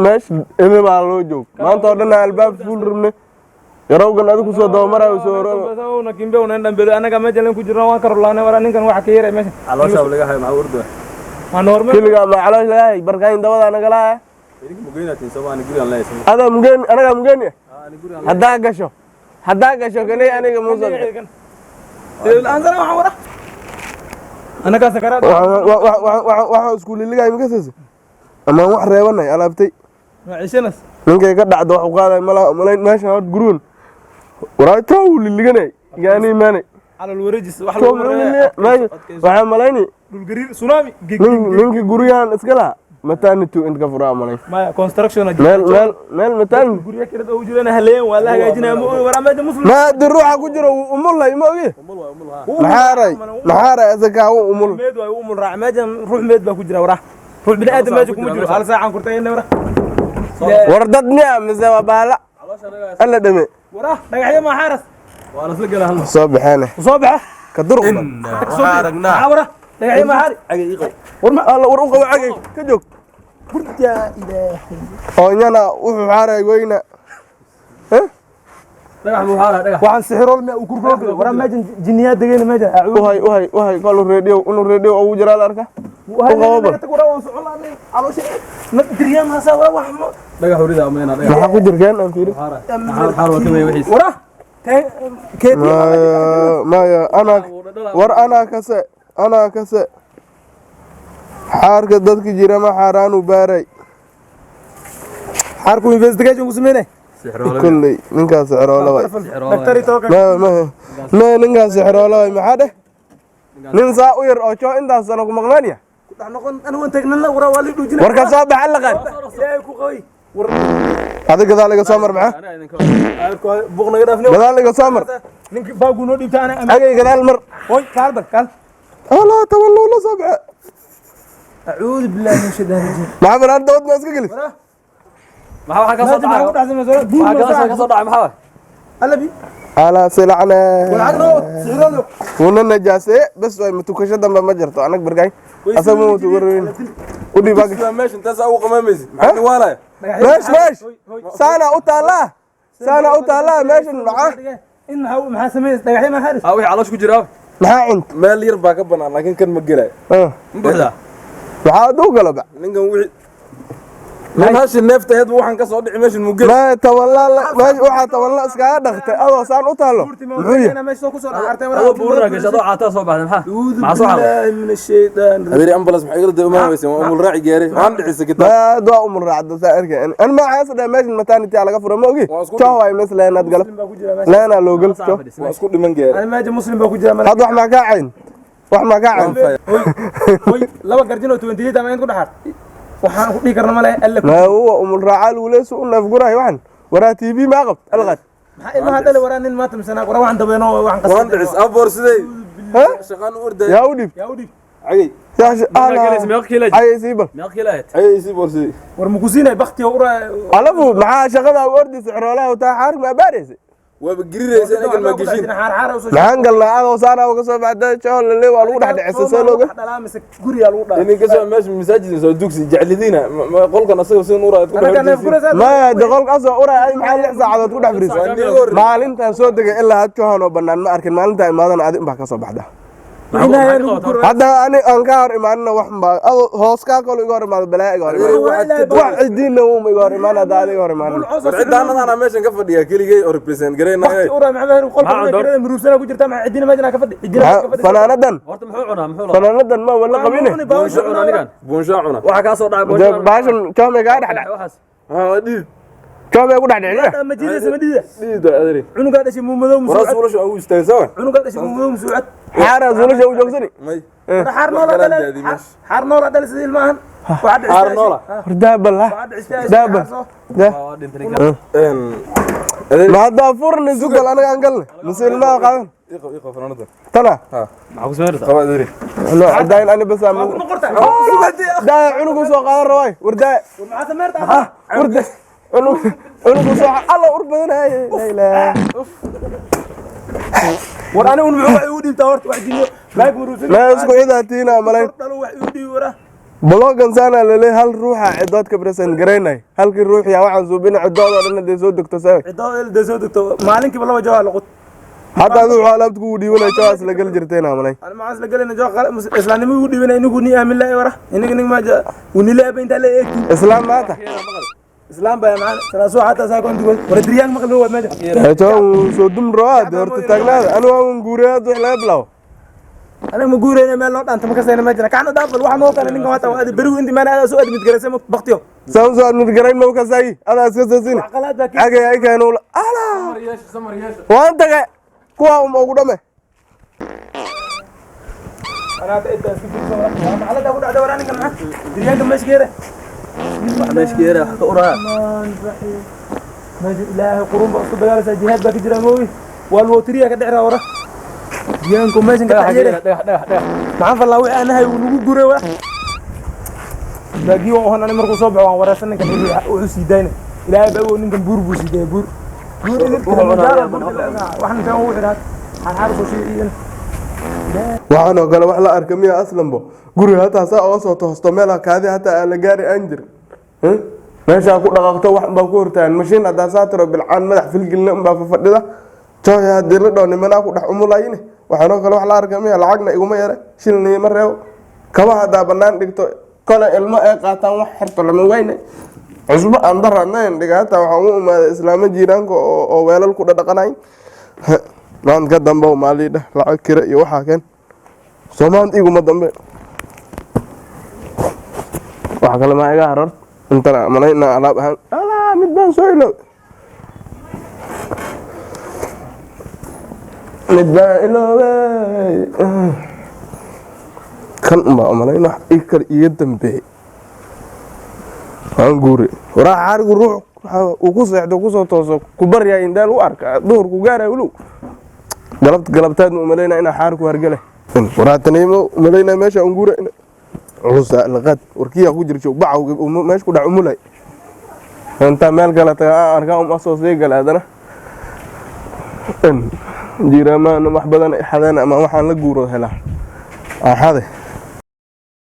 ماشي إمي بالوجو ما أنت أردنا الباب فول رمني يروقن هذا كوسو دومرة وسورة. بس هو نكيم بيو نندم بدو أنا كمان جالين كجرا وان كرولانة ورا نين كان واحد كير ماشي. على شاب لقى هاي مع وردة. ما نورمال. كل جا ما على لا بركاين دوا أنا قلاه. إيه ممكن تنسوا أنا قولي الله يسمع. هذا ممكن أنا ممكن يا. أنا قولي الله. هداك شو كني أنا كموزن. الآن زنا ما ورا. أنا كسكرات. واحد سكول اللي جاي مكسس. أما واحد ريوانا على بتي. عشانس. نيجي كده عدوا وقاعد ملا ماشي هاد قرون. وراي تاول اللي جناي يعني ماني. على الوريجس واحد ماشي واحد ملايني. الجرير سونامي. نيجي قريان اسكلا. متى نتو انت كفرا ملاي. ما كونستراكشن. مال متى. الجرير كده توجدنا هلين ولا جايجنا ورا ما مسلم. ما دروح أقول أم الله يما إيه. محارة إذا كاو أم الله. ميد وأم الرع ما جن روح ميد بكجرا ورا. روح بني آدم ما يجيكم مجرا. على ساعة كرتين ورا. وردتني من زمان بالا. ألا دمي. ورا نجحي ما حارس. وأنا سلك له. صبحانه. صباح. كدرق. حارقنا. ورا نجحي ما حارس. ورما الله ورقة وعجي كجوك. يا إلهي. أنا وحارة وينا. ها؟ وعن سحر الماء وكركوك ورا ما جنيات دقيقة ما جاء وهاي قالوا الراديو أو جرى الأركة وهاي تقول أول سؤال على شيء نقدر ما سوا واحد دقة حوريدا أمينا دقة ما حقدر كان أم فيري حار وكم يوحيس ورا كيف ما يا أنا كسا حار كدتك جرى ما حاران وباري حاركو إنفستيجيشن مسمينه كلي نينكا سحر ولا دكتوري توك ما نينكا سحر ولا ما حدا ننسى وير أو شو أنت أصلا كم مغنية أنا وأنت نلا ورا والي دوجنا ورك صاب حلقان لا يكو قوي هذا كذلك سامر معه بغنا كده فني كذلك سامر نك باقو نودي بتاعنا أجي كذلك مر وين كاربك كال لا تولوا ولا سبعة أعوذ بالله من الشيطان الرجيم ما براد دوت ماسك جلس ما هو حاجة صدع حاجة صدع ما هو ألا بي على سلعنا والعقرب سعره وننجاسة بس متوكش دم ما جرت أنا برجعي أسمو تقولين ودي باقي ماشي أنت سأوق قماميزي معك ولا ماشي سنة أوتالا ماشي معاه إن هو محاسمين دقيقة ما حارس أوي على شو جراه maxaa cunta meel yar baa ka banaan laakiin kan ma gelay maxaa duu galo ba ninkan wixii nin hashi neefta heed waxaan ka soo dhici meeshan mu gelay ma tawalla waxa tawalla iska dhaqtay adoo saan u taalo muxuu yahay meesha ku soo dhaartay adoo buurna gasho caata soo baxday maxaa soo xaday min shaytaan habiri ambulance maxay ila dawmaa waysan waa umul raaci gaaray waan dhicisay kitaab doo umul raacdo saarka an ma xaasada meeshan maternity laga furo ma ogi taw ay meesleena galab leena loo galto waa isku dhiman gaaray ana maaji muslim baa ku jira had wax ma ka cayn wax ma ka cayn oy laba garjino 28 ama inta ku dhaxar waxaan ku dhigi karna male alla ma huwa umul raacal waleesu u nafguray waxan waraa TV ma qabd alqad maxaa ilmaha dhalay waraa nin maanta misana qora waxaan dabeeno waxaan qasay waan dhicis aboor sidee shaqaan u orday yaa udib cagay saash ana ay siibal ay siibal sidee war mukusinay baqti ura alafu maxaa shaqada u ordi sicroolaha taa xaar ma baareysay وبجريس أنا قال ما جيشين maxaan galnaa adoo saana uga soo baxday jool le waa lagu dhex dhicisa soo looga إني كسر ماشي مساجد سو دوكسي جعلدينا قول كان أصير وسين ورا ma deqol ka soo uray ay maxaa lix saacadood ku dhex firiso maalintan soo degay ilaa had johan oo banaan ma arkin maalinta imaadana aad in baa ka soo baxda hadda ani aan ka hor imaanina wax ma hoos ka kale iga hor imaado balaa iga hor imaado wax cidiina uu iga hor imaana hada adiga hor imaanina cidaana أنا ماشي كفدي كليجي أو represent قرينا fanaanadan horta muxuu cunaa muxuu fanaanadan ma wala qabine muxuu cunaa nigan بونشاعنا waxa ka soo dhacay baashan joome ga dhaxdhax waxaas ها ديد joome ku dhaxdhax ديد أدري cunuga dhashay muumadow ورا ولا شو أو استيسوا cunuga dhashay muumadow musuucad xaara zuulasha u joogsani ماي xaar noola dhalay sidii ilmahan حار نولا daabal ha daabal waa dhintay ninkan ma hadda furni sugal anaga aan galna muslima qaadan يقف فنانته tana maxaa ku sameeyay خلاص أدري no cadayn ani bas aan daa cunugu soo qaadan rabay wardaa warda cunugu soo alla ur badanay la war ani un muxuu u dhibtaa horta wax jiniyo baag muruusan la isku ciidatina malayn dhalo wax u dhibi wara blogan sana lele hal ruuxa cidoodka present gareynay halkii ruux yaa waxaan suubin cidood oo dhan soo degto say cidood ilda soo degto maalinkiiba laba jawaab laqod hadda adu xaalad ku dhiibanay jawaas la gal jirteen amalay ana ma asla galina jawaab islaamnimo u dhibanay inigu ni aamin la wara inigu nig ma wani la baynta la eegti islaam maata islaam baa macaan sana soo xataa saa koonti wara diriyaan maqlo waa meesha soo dum road horta taagnaada anu waan guureed wax laga bilaw أنا مقولين ما لو أنت مكسرين ما جرى كانوا دافل واحد ما كان إنك ما توا هذا بريو أنت ما أنا سؤال متجرس ما بختيو سام سؤال متجرين ما كساي هذا أساسين عقلات باكي أجي أي كانوا ألا وأنت كا كوا موجود ما أنا أنت أنا على ده وده وراني كمان دريان كم مش كيره meesh geera uraa ما لا قرون بس بجالس الجهاد باكي جرى موي والوتريا كده ورا ديانكم ماشي كده dhagax معان فالله وعي أنا هاي ونقول جرى ولا باقي وهنا أنا مركو صوب وان ورا سنة كده وحسي داينا لا بقى ونكم بور بوسي ده بور وحنا كان هو حرات حنعرفه شيء waxaan oo kale wax la arka miya aslanbo guriga hataa saa oo soo toosto meel kaadi hataa aan la gaari aan jir meesha ku dhaqaaqto wax baa ku hortaan mashiin hadaa saa tiro bilcaan madax filgilna baa fadhida jooya hadii la dhoon nimana ku dhex umulayne waxaan oo kale wax la arka miya lacagna iguma yara shilni ma reebo kaba hadaa banaan dhigto kale ilmo ay qaataan wax xirto lama weyne cusbo aan daranayn dhigaata waxaan u umaaday islaamo jiiraanka oo weelal ku dhaqanayn maan ka dambe maalida lacag kira iyo waxa keen Soomaaliya iguma dambe waxa kale ma iga harar intana malayna alaab ahaan mid baan soo ilo mid baan ilo kan ma malayna ikar iyo dambe aan guuri waraa xarigu ruux uu ku seexdo ku soo tooso ku baryaa in daal u arka duhur ku gaaray wulu galabtaad u malayna ina xaar ku hargale waraataniimo malayna meesha aan guura culusa laqad warkiya ku jirto bacaw meesha ku dhac umulay inta meel kale taga arka soo sii galaadana jiiramaan wax badan xadana ama waxaan la guuro helaa axade